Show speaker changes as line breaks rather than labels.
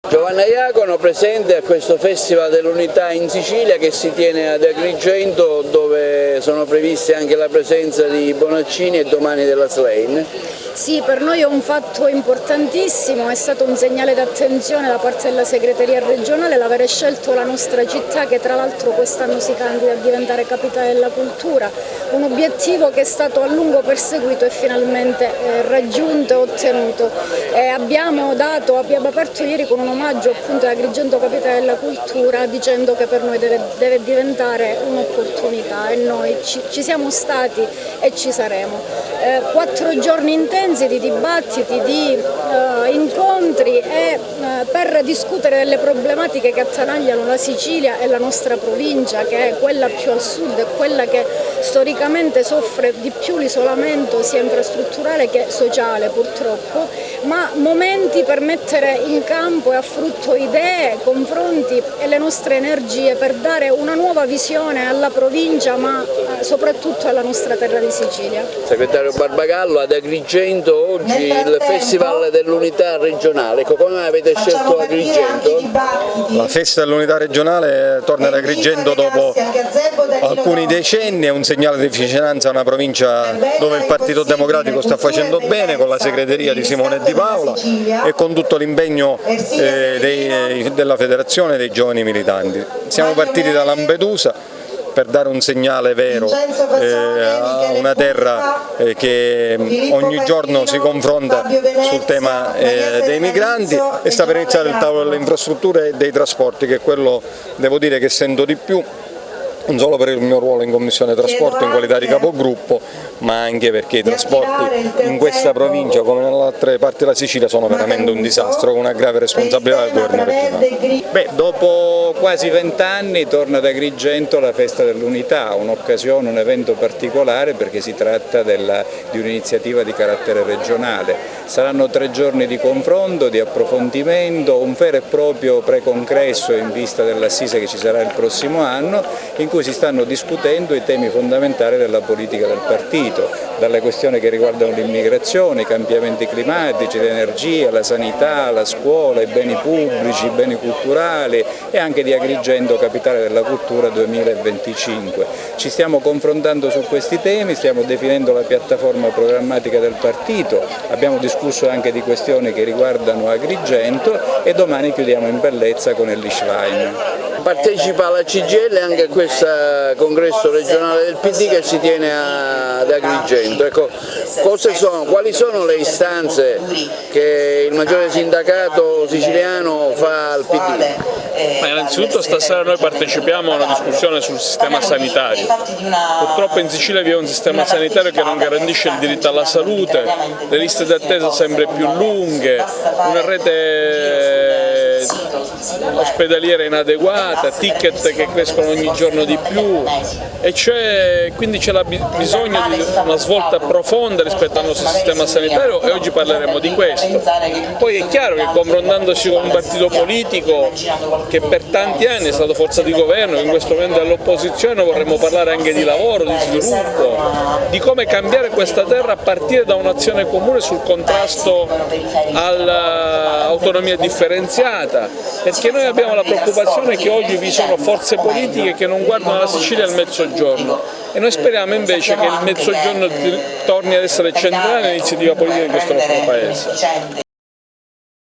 Giovanna Iacono, presente a questo Festival dell'Unità in Sicilia che si tiene ad Agrigento, dove sono previste anche la presenza di Bonaccini e domani della Slain.
Sì, per noi è un fatto importantissimo, è stato un segnale d'attenzione da parte della segreteria regionale l'avere scelto la nostra città, che tra l'altro quest'anno si candida a diventare capitale della cultura, un obiettivo che è stato a lungo perseguito e finalmente raggiunto e ottenuto. Abbiamo aperto ieri con un omaggio appunto ad Agrigento capitale della cultura, dicendo che per noi deve diventare un'opportunità, e noi ci siamo stati e ci saremo. 4 giorni intensi di dibattiti, di incontri per discutere delle problematiche che attanagliano la Sicilia e la nostra provincia, che è quella più al sud, è quella che storicamente soffre di più l'isolamento sia infrastrutturale che sociale purtroppo, ma momenti per mettere in campo e a frutto idee, confronti e le nostre energie per dare una nuova visione alla provincia, ma soprattutto alla nostra terra di Sicilia.
Segretario Barbagallo, ad Agrigento oggi il Festival dell'Unità regionale, come avete scelto Agrigento?
La festa dell'Unità regionale torna ad Agrigento dopo alcuni decenni, è un segnale di vicinanza a una provincia dove il Partito Democratico sta facendo bene, con la segreteria di Simone Di Paola e con tutto l'impegno della Federazione dei Giovani Militanti. Siamo partiti da Lampedusa per dare un segnale vero a una terra che ogni giorno si confronta sul tema dei migranti, e sta per iniziare il tavolo delle infrastrutture e dei trasporti, che è quello, devo dire, che sento di più, non solo per il mio ruolo in Commissione Trasporto in qualità di capogruppo, ma anche perché i trasporti in questa provincia come nelle altre parti della Sicilia sono veramente un disastro, con una grave responsabilità del governo regionale.
Dopo quasi 20 anni torna ad Agrigento la Festa dell'Unità, un'occasione, un evento particolare perché si tratta di un'iniziativa di carattere regionale. Saranno 3 giorni di confronto, di approfondimento, un vero e proprio precongresso in vista dell'assise che ci sarà il prossimo anno, in cui si stanno discutendo i temi fondamentali della politica del partito, dalle questioni che riguardano l'immigrazione, i cambiamenti climatici, l'energia, la sanità, la scuola, i beni pubblici, i beni culturali, e anche di Agrigento capitale della cultura 2025. Ci stiamo confrontando su questi temi, stiamo definendo la piattaforma programmatica del partito, abbiamo discusso anche di questioni che riguardano Agrigento e domani chiudiamo in bellezza con il Lischwein.
Partecipa la CGIL anche a questo congresso regionale del PD che si tiene ad Agrigento. Ecco, quali sono le istanze che il maggiore sindacato siciliano fa al PD?
Ma innanzitutto stasera noi partecipiamo a una discussione sul sistema sanitario. Purtroppo in Sicilia vi è un sistema sanitario che non garantisce il diritto alla salute, le liste d'attesa sempre più lunghe, una rete ospedaliera inadeguata, ticket che crescono ogni giorno di più, e quindi c'è bisogno di una svolta profonda rispetto al nostro sistema sanitario, e oggi parleremo di questo. Poi è chiaro che confrontandosi con un partito politico che per tanti anni è stato forza di governo, che in questo momento è all'opposizione, vorremmo parlare anche di lavoro, di sviluppo, di come cambiare questa terra a partire da un'azione comune sul contrasto all'autonomia differenziata, perché noi abbiamo la preoccupazione che oggi vi sono forze politiche che non guardano la Sicilia e il Mezzogiorno, e noi speriamo invece che il Mezzogiorno torni ad essere centrale nell'iniziativa politica di questo nostro Paese.